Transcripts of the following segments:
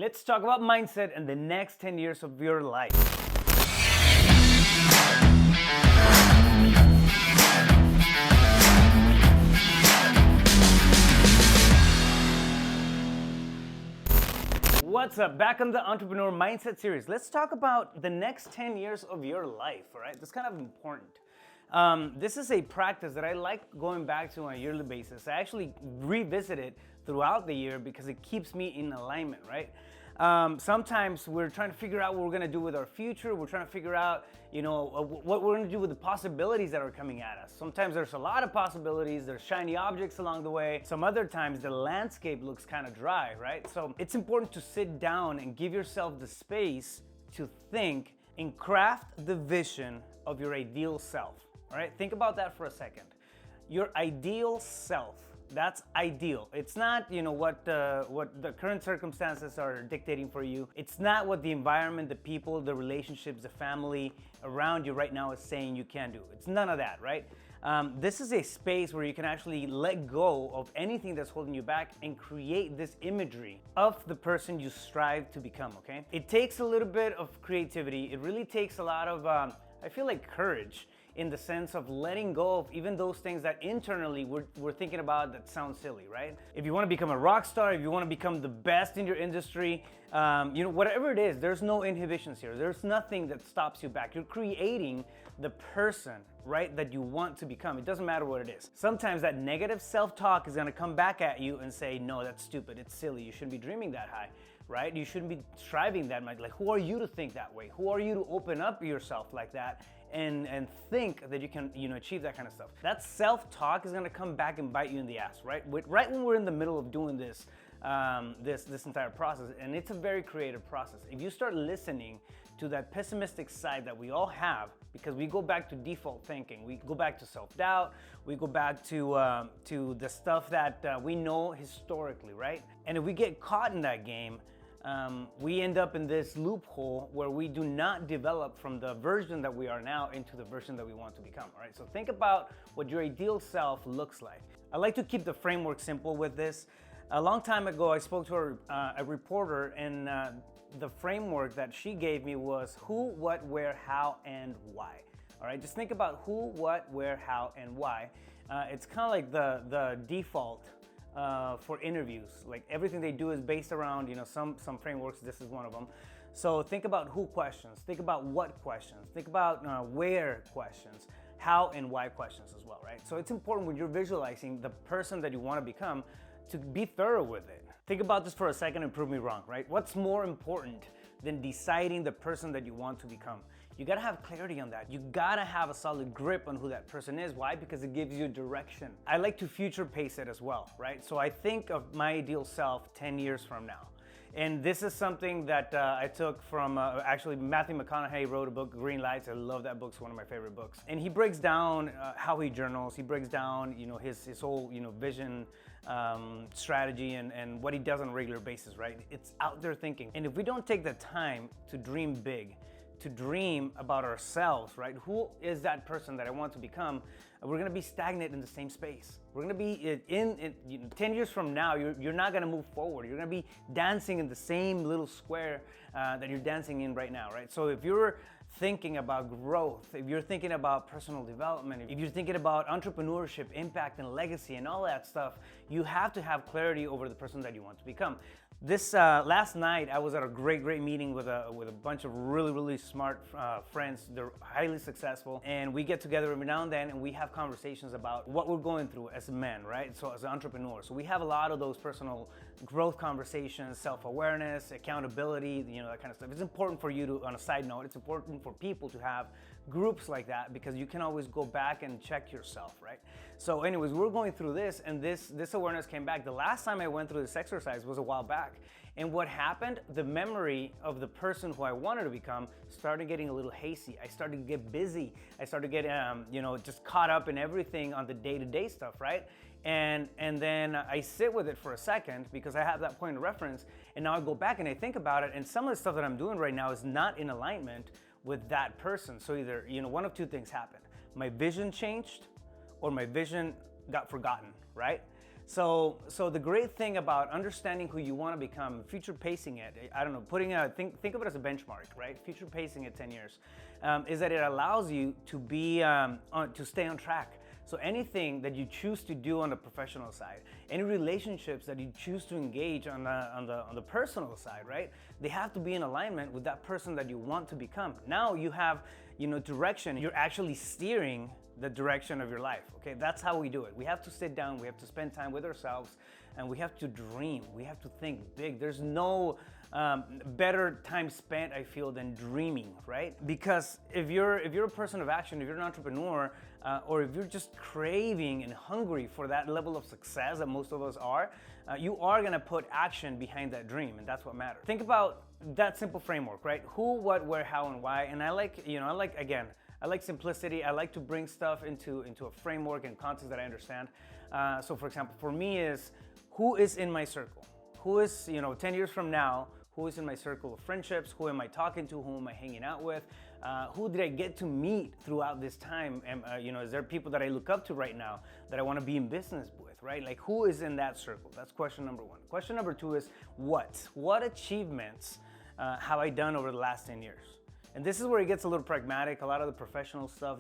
Let's talk about mindset and the next 10 years of your life. What's up? Back on the Entrepreneur Mindset series. Let's talk about the next 10 years of your life, all right? That's kind of important. This is a practice that I like going back to on a yearly basis. I actually revisit it throughout the year because it keeps me in alignment, right? Sometimes we're trying to figure out what we're gonna do with our future. We're trying to figure out, what we're gonna do with the possibilities that are coming at us. Sometimes there's a lot of possibilities. There's shiny objects along the way. Some other times the landscape looks kind of dry, right? So it's important to sit down and give yourself the space to think and craft the vision of your ideal self. All right, think about that for a second. Your ideal self. That's ideal. It's not, what the current circumstances are dictating for you. It's not what the environment, the people, the relationships, the family around you right now is saying you can do. It's none of that, right? This is a space where you can actually let go of anything that's holding you back and create this imagery of the person you strive to become, okay? It takes a little bit of creativity. It really takes a lot of, I feel like, courage, in the sense of letting go of even those things that internally we're thinking about that sound silly, right? If you want to become a rock star, if you want to become the best in your industry, whatever it is, there's no inhibitions here. There's nothing that stops you back. You're creating the person, right, that you want to become. It doesn't matter what it is. Sometimes that negative self-talk is going to come back at you and say, no, that's stupid. It's silly. You shouldn't be dreaming that high, right? You shouldn't be striving that much. Like, who are you to think that way? Who are you to open up yourself like that and think that you can, achieve that kind of stuff? That self-talk is gonna come back and bite you in the ass, right? Right when we're in the middle of doing this, this entire process, and it's a very creative process. If you start listening to that pessimistic side that we all have, because we go back to default thinking, we go back to self-doubt, we go back to the stuff that we know historically, right? And if we get caught in that game, we end up in this loophole where we do not develop from the version that we are now into the version that we want to become, all right? So think about what your ideal self looks like. I like to keep the framework simple with this. A long time ago, I spoke to a reporter, and the framework that she gave me was who, what, where, how, and why. All right, just think about who, what, where, how, and why. It's kind of like the default for interviews. Like, everything they do is based around, some frameworks. This is one of them. So think about who questions, think about what questions, think about where questions, how and why questions as well, right? So it's important when you're visualizing the person that you want to become to be thorough with it. Think about this for a second and prove me wrong, right? What's more important than deciding the person that you want to become? You gotta have clarity on that. You gotta have a solid grip on who that person is. Why? Because it gives you direction. I like to future pace it as well, right? So I think of my ideal self 10 years from now. And this is something that I took from, actually, Matthew McConaughey wrote a book, Green Lights. I love that book. It's one of my favorite books. And he breaks down how he journals. He breaks down, his whole, vision, strategy, and what he does on a regular basis, right? It's out there thinking. And if we don't take the time to dream big, to dream about ourselves, right? Who is that person that I want to become? We're gonna be stagnant in the same space. We're gonna be in 10 years from now, you're not gonna move forward. You're gonna be dancing in the same little square that you're dancing in right now, right? So if you're thinking about growth, if you're thinking about personal development, if you're thinking about entrepreneurship, impact, and legacy, and all that stuff, you have to have clarity over the person that you want to become. This last night, I was at a great meeting with a bunch of really smart friends. They're highly successful, and we get together every now and then, and we have conversations about what we're going through as men, right? So as entrepreneurs, so we have a lot of those personal growth conversations, self-awareness, accountability, that kind of stuff. It's important for you to, on a side note, it's important for people to have groups like that because you can always go back and check yourself, right? So anyways, we're going through this, and this awareness came back. The last time I went through this exercise was a while back. And what happened, the memory of the person who I wanted to become started getting a little hazy. I started to get busy. I started getting, just caught up in everything on the day-to-day stuff, right? And then I sit with it for a second because I have that point of reference, and now I go back and I think about it, and some of the stuff that I'm doing right now is not in alignment with that person. So either, one of two things happened. My vision changed or my vision got forgotten, right? So the great thing about understanding who you want to become, future pacing it, I don't know, think of it as a benchmark, right? Future pacing it 10 years, is that it allows you to be to stay on track. So anything that you choose to do on the professional side, any relationships that you choose to engage on the personal side, right? They have to be in alignment with that person that you want to become. Now you have, direction. You're actually steering the direction of your life. Okay, that's how we do it. We have to sit down, we have to spend time with ourselves, and we have to dream. We have to think big. There's no better time spent, I feel, than dreaming, right? Because if you're a person of action, if you're an entrepreneur, or if you're just craving and hungry for that level of success that most of us are, you are gonna put action behind that dream, and that's what matters. Think about that simple framework, right? Who, what, where, how, and why. And I like simplicity. I like to bring stuff into a framework and context that I understand. So for example, for me is, who is in my circle? Who is, 10 years from now, who is in my circle of friendships? Who am I talking to? Who am I hanging out with? Who did I get to meet throughout this time? And, is there people that I look up to right now that I want to be in business with, right? Like, who is in that circle? That's question number one. Question number two is, what achievements have I done over the last 10 years? And this is where it gets a little pragmatic. A lot of the professional stuff,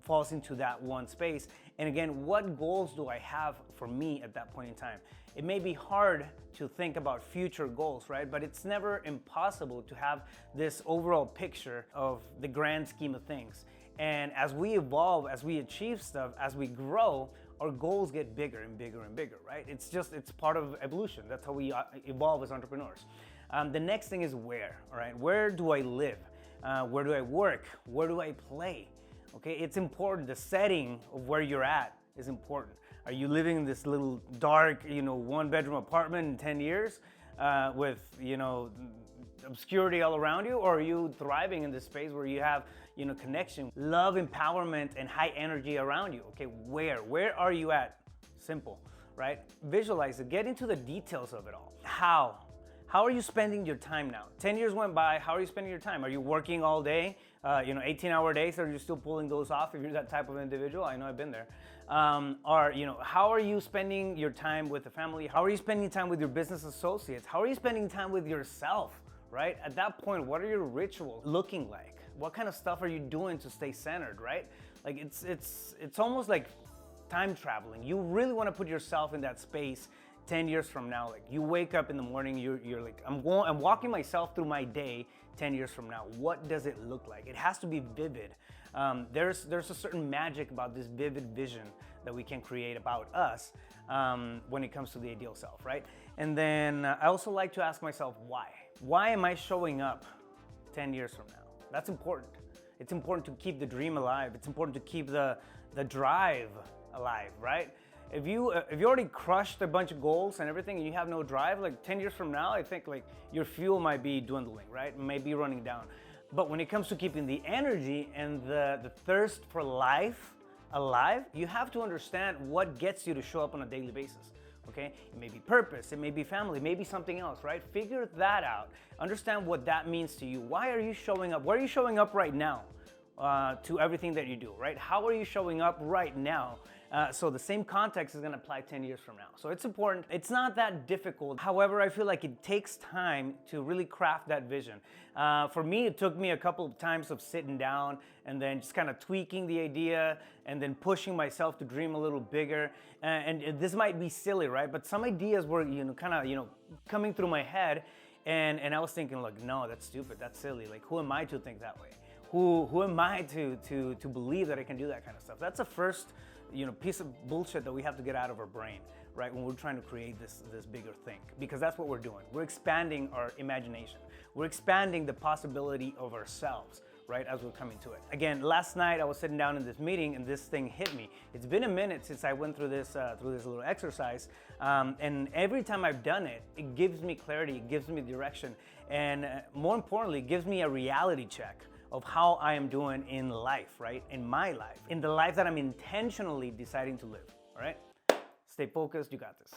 falls into that one space. And again, what goals do I have for me at that point in time? It may be hard to think about future goals, right? But it's never impossible to have this overall picture of the grand scheme of things. And as we evolve, as we achieve stuff, as we grow, our goals get bigger and bigger and bigger, right? It's part of evolution. That's how we evolve as entrepreneurs. The next thing is where, all right? Where do I live? Where do I work? Where do I play? Okay, it's important. The setting of where you're at is important. Are you living in this little dark, one-bedroom apartment in 10 years with, obscurity all around you? Or are you thriving in this space where you have, connection, love, empowerment, and high energy around you? Okay, where are you at? Simple, right? Visualize it. Get into the details of it all. How are you spending your time now? 10 years went by, how are you spending your time? Are you working all day, 18-hour days? Are you still pulling those off if you're that type of individual? I know I've been there. How are you spending your time with the family? How are you spending time with your business associates? How are you spending time with yourself, right? At that point, what are your rituals looking like? What kind of stuff are you doing to stay centered, right? Like it's almost like time traveling. You really want to put yourself in that space 10 years from now. Like, you wake up in the morning, you're like, I'm walking myself through my day 10 years from now. What does it look like? It has to be vivid. There's a certain magic about this vivid vision that we can create about us when it comes to the ideal self, right? And then I also like to ask myself, why? Why am I showing up 10 years from now? That's important. It's important to keep the dream alive. It's important to keep the drive alive, right? If you already crushed a bunch of goals and everything and you have no drive, like 10 years from now, I think like your fuel might be dwindling, right? Maybe running down. But when it comes to keeping the energy and the thirst for life alive, you have to understand what gets you to show up on a daily basis, okay? It may be purpose, it may be family, it may be something else, right? Figure that out. Understand what that means to you. Why are you showing up? Where are you showing up right now to everything that you do, right? How are you showing up right now? So the same context is going to apply 10 years from now. So it's important. It's not that difficult. However, I feel like it takes time to really craft that vision. For me, it took me a couple of times of sitting down and then just kind of tweaking the idea and then pushing myself to dream a little bigger. And this might be silly, right? But some ideas were, coming through my head, and I was thinking, like, no, that's stupid. That's silly. Like, who am I to think that way? Who am I to believe that I can do that kind of stuff? That's the first piece of bullshit that we have to get out of our brain, right? When we're trying to create this bigger thing, because that's what we're doing. We're expanding our imagination. We're expanding the possibility of ourselves, right? As we're coming to it. Again, last night I was sitting down in this meeting and this thing hit me. It's been a minute since I went through this little exercise, and every time I've done it, it gives me clarity, it gives me direction, and more importantly, it gives me a reality check of how I am doing in life, right? In my life, in the life that I'm intentionally deciding to live, all right? Stay focused, you got this.